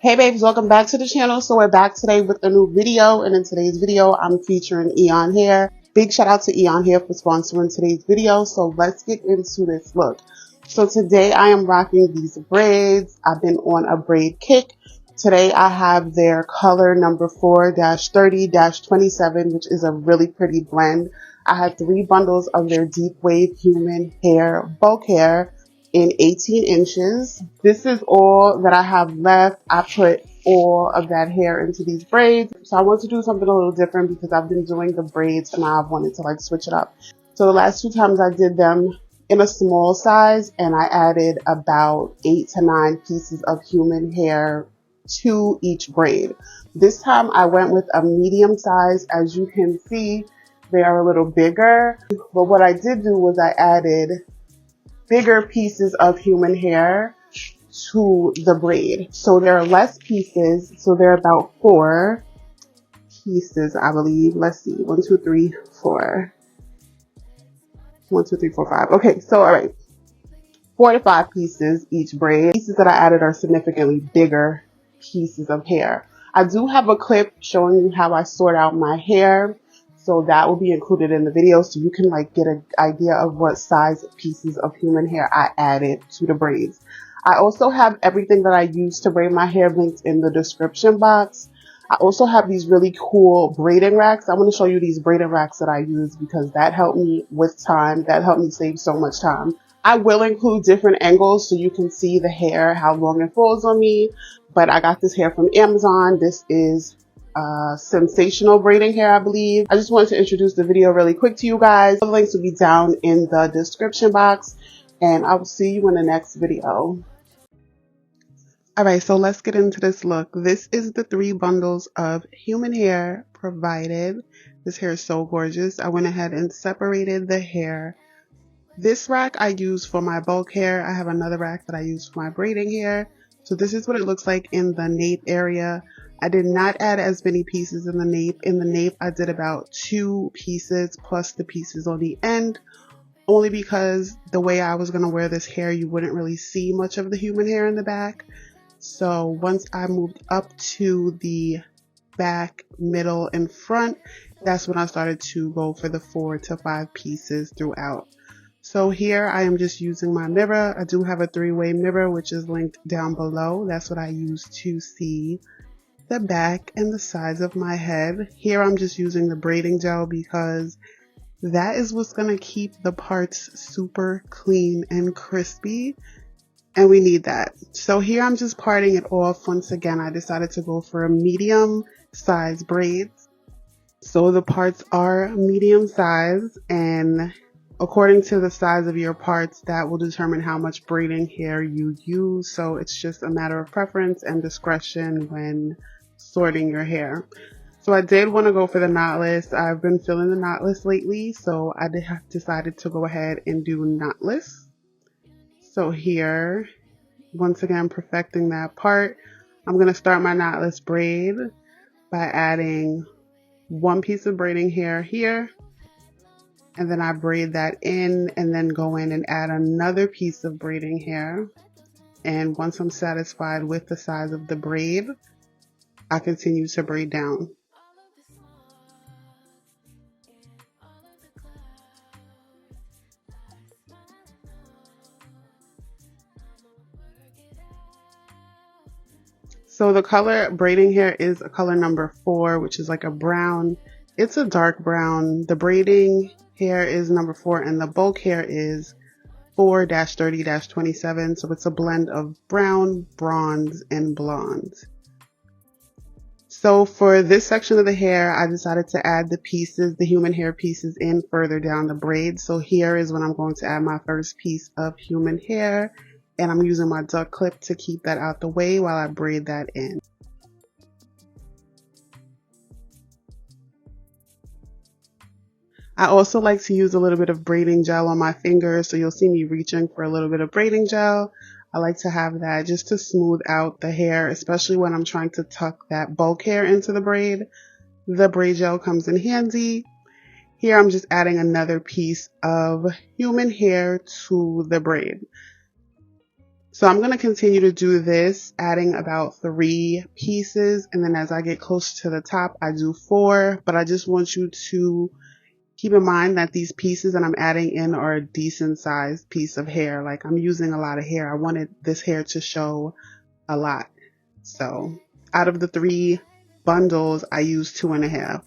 Hey babes, welcome back to the channel. So we're back today with a new video, and in today's video I'm featuring Eayon Hair. Big shout out to Eayon Hair for sponsoring today's video. So let's get into this look. So today I am rocking these braids. I've been on a braid kick. Today I have their color number 4-30-27, which is a really pretty blend. I had 3 bundles of their deep wave human hair bulk hair in 18 inches. This is all that I have left. I put all of that hair into these braids. So I want to do something a little different because I've been doing the braids and I wanted to like switch it up. So the last 2 times I did them in a small size and I added about 8 to 9 pieces of human hair to each braid. This time I went with a medium size. As you can see, they are a little bigger. But what I did do was I added bigger pieces of human hair to the braid. So there are less pieces. So there are about 4 pieces, I believe. Let's see. 1, 2, 3, 4. 1, 2, 3, 4, 5. Okay, so all right. 4 to 5 pieces each braid. Pieces that I added are significantly bigger pieces of hair. I do have a clip showing you how I sort out my hair. So that will be included in the video so you can like get an idea of what size pieces of human hair I added to the braids. I also have everything that I use to braid my hair linked in the description box. I also have these really cool braiding racks. I want to show you these braiding racks that I use because that helped me with time. That helped me save so much time. I will include different angles so you can see the hair, how long it falls on me. But I got this hair from Amazon. This is sensational braiding hair, I believe. I just wanted to introduce the video really quick to you guys. The links will be down in the description box, and I will see you in the next video. Alright, so let's get into this look. This is the 3 bundles of human hair provided. This hair is so gorgeous. I went ahead and separated the hair. This rack I use for my bulk hair. I have another rack that I use for my braiding hair. So this is what it looks like in the nape area. I did not add as many pieces in the nape. In the nape, I did about 2 pieces plus the pieces on the end, only because the way I was going to wear this hair, you wouldn't really see much of the human hair in the back. So once I moved up to the back, middle, and front, that's when I started to go for the 4 to 5 pieces throughout. So here I am just using my mirror. I do have a 3-way mirror, which is linked down below. That's what I use to see the back and the sides of my head. Here I'm just using the braiding gel because that is what's going to keep the parts super clean and crispy, and we need that. So here I'm just parting it off. Once again, I decided to go for a medium size braids. So the parts are medium size, and according to the size of your parts, that will determine how much braiding hair you use. So it's just a matter of preference and discretion when sorting your hair. So I did want to go for the knotless. I've been feeling the knotless lately, so I decided to go ahead and do knotless. So here, once again, perfecting that part, I'm going to start my knotless braid by adding 1 piece of braiding hair here, and then I braid that in and then go in and add another piece of braiding hair. And once I'm satisfied with the size of the braid, I continue to braid down. So the color braiding hair is a color number 4, which is like a brown. It's a dark brown. The braiding hair is number 4 and the bulk hair is 4-30-27. So it's a blend of brown, bronze, and blonde. So for this section of the hair, I decided to add the pieces, the human hair pieces in further down the braid. So here is when I'm going to add my first piece of human hair, and I'm using my duck clip to keep that out the way while I braid that in. I also like to use a little bit of braiding gel on my fingers, so you'll see me reaching for a little bit of braiding gel. I like to have that just to smooth out the hair, especially when I'm trying to tuck that bulk hair into the braid. The braid gel comes in handy. Here I'm just adding another piece of human hair to the braid. So I'm going to continue to do this, adding about 3 pieces. And then as I get closer to the top, I do 4. But I just want you to keep in mind that these pieces that I'm adding in are a decent sized piece of hair. Like, I'm using a lot of hair. I wanted this hair to show a lot. So out of the 3 bundles, I used 2.5.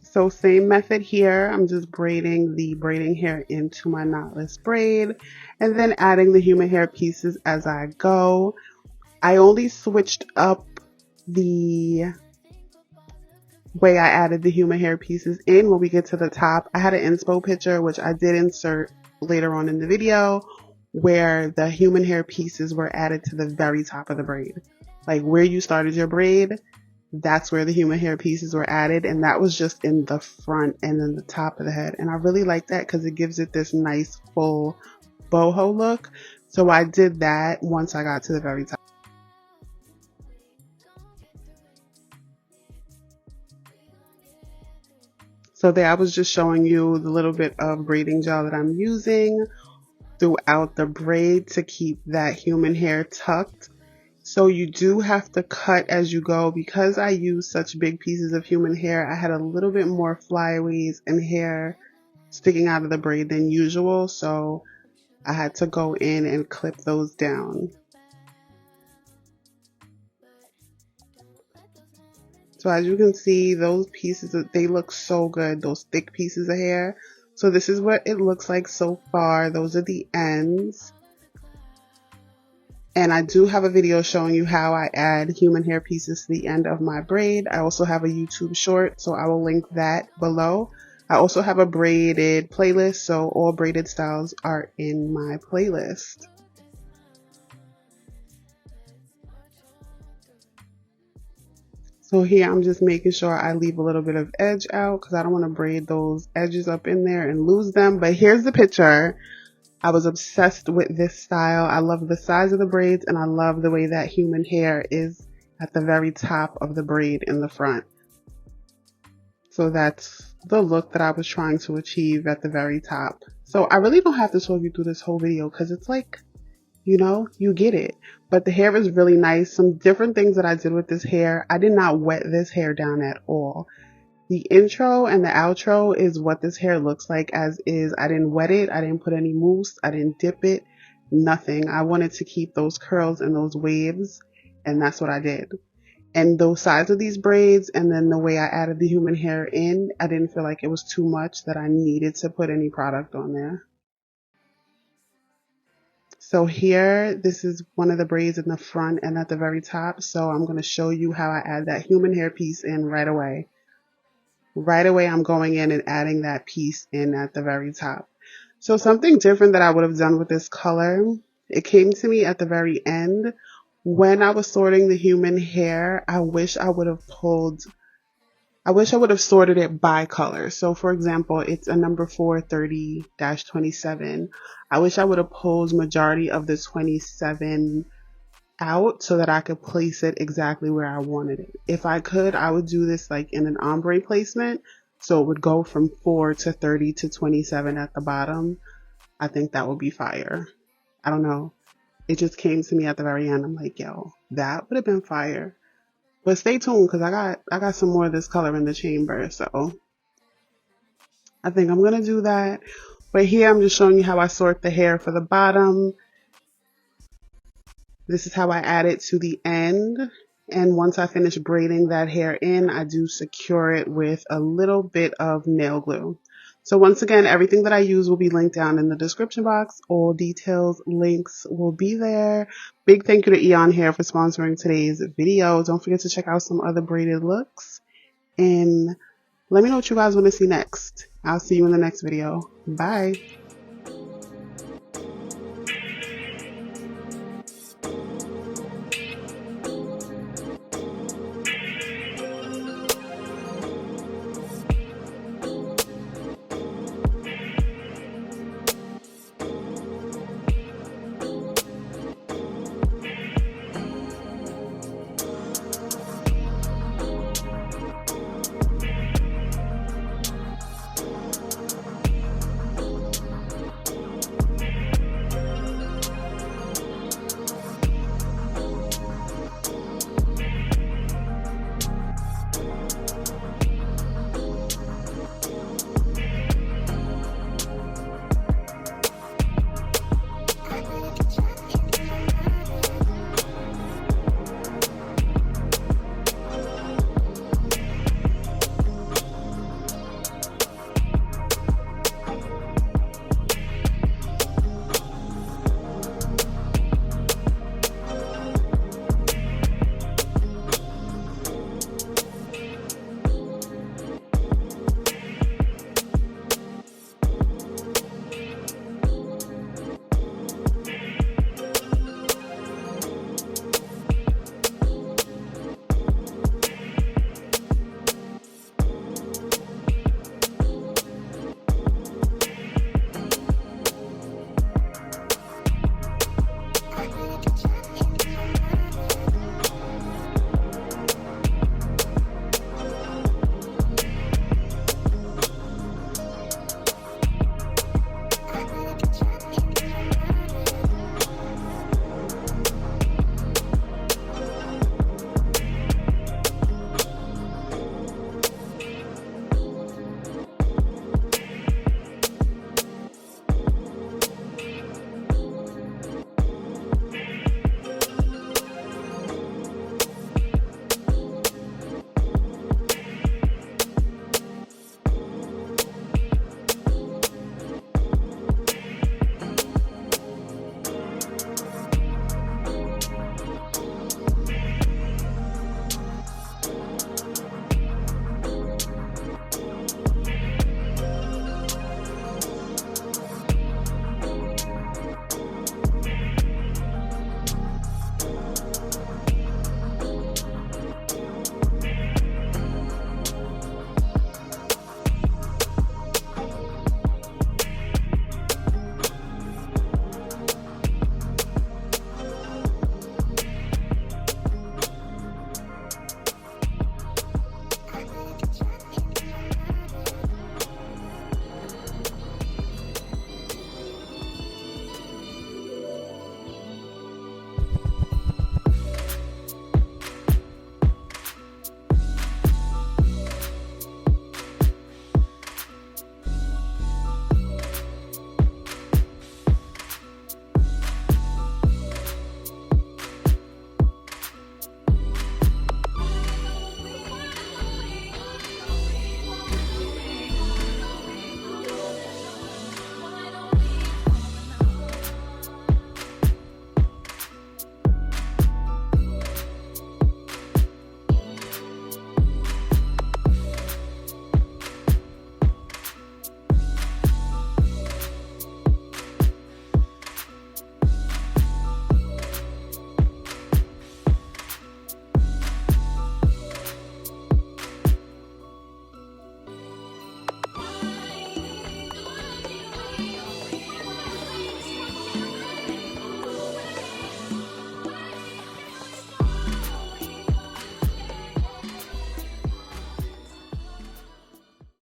So same method here. I'm just braiding the braiding hair into my knotless braid and then adding the human hair pieces as I go. I only switched up the way I added the human hair pieces in when we get to the top. I had an inspo picture, which I did insert later on in the video, where the human hair pieces were added to the very top of the braid. Like where you started your braid, that's where the human hair pieces were added, and that was just in the front and then the top of the head. And I really like that because it gives it this nice full boho look. So I did that once I got to the very top. So there I was just showing you the little bit of braiding gel that I'm using throughout the braid to keep that human hair tucked. So you do have to cut as you go. Because I use such big pieces of human hair, I had a little bit more flyaways and hair sticking out of the braid than usual. So I had to go in and clip those down. So as you can see, those pieces, they look so good, those thick pieces of hair. So this is what it looks like so far. Those are the ends. And I do have a video showing you how I add human hair pieces to the end of my braid. I also have a YouTube short, so I will link that below. I also have a braided playlist, so all braided styles are in my playlist. So here I'm just making sure I leave a little bit of edge out because I don't want to braid those edges up in there and lose them. But here's the picture. I was obsessed with this style. I love the size of the braids, and I love the way that human hair is at the very top of the braid in the front. So that's the look that I was trying to achieve at the very top. So I really don't have to talk you through this whole video because it's like, you know, you get it. But the hair is really nice. Some different things that I did with this hair. I did not wet this hair down at all. The intro and the outro is what this hair looks like as is. I didn't wet it. I didn't put any mousse. I didn't dip it. Nothing. I wanted to keep those curls and those waves, and that's what I did. And those sides of these braids and then the way I added the human hair in, I didn't feel like it was too much that I needed to put any product on there. So here, this is one of the braids in the front and at the very top. So I'm going to show you how I add that human hair piece in right away. Right away, I'm going in and adding that piece in at the very top. So something different that I would have done with this color, it came to me at the very end. When I was sorting the human hair, I wish I would have sorted it by color. So for example, it's a number 430-27. I wish I would have pulled majority of the 27 out so that I could place it exactly where I wanted it. If I could, I would do this like in an ombre placement. So it would go from 4 to 30 to 27 at the bottom. I think that would be fire. I don't know. It just came to me at the very end. I'm like, yo, that would have been fire. But stay tuned because I got some more of this color in the chamber. So I think I'm going to do that. But here I'm just showing you how I sort the hair for the bottom. This is how I add it to the end. And once I finish braiding that hair in, I do secure it with a little bit of nail glue. So once again, everything that I use will be linked down in the description box. All details, links will be there. Big thank you to Eayon Hair for sponsoring today's video. Don't forget to check out some other braided looks. And let me know what you guys want to see next. I'll see you in the next video. Bye.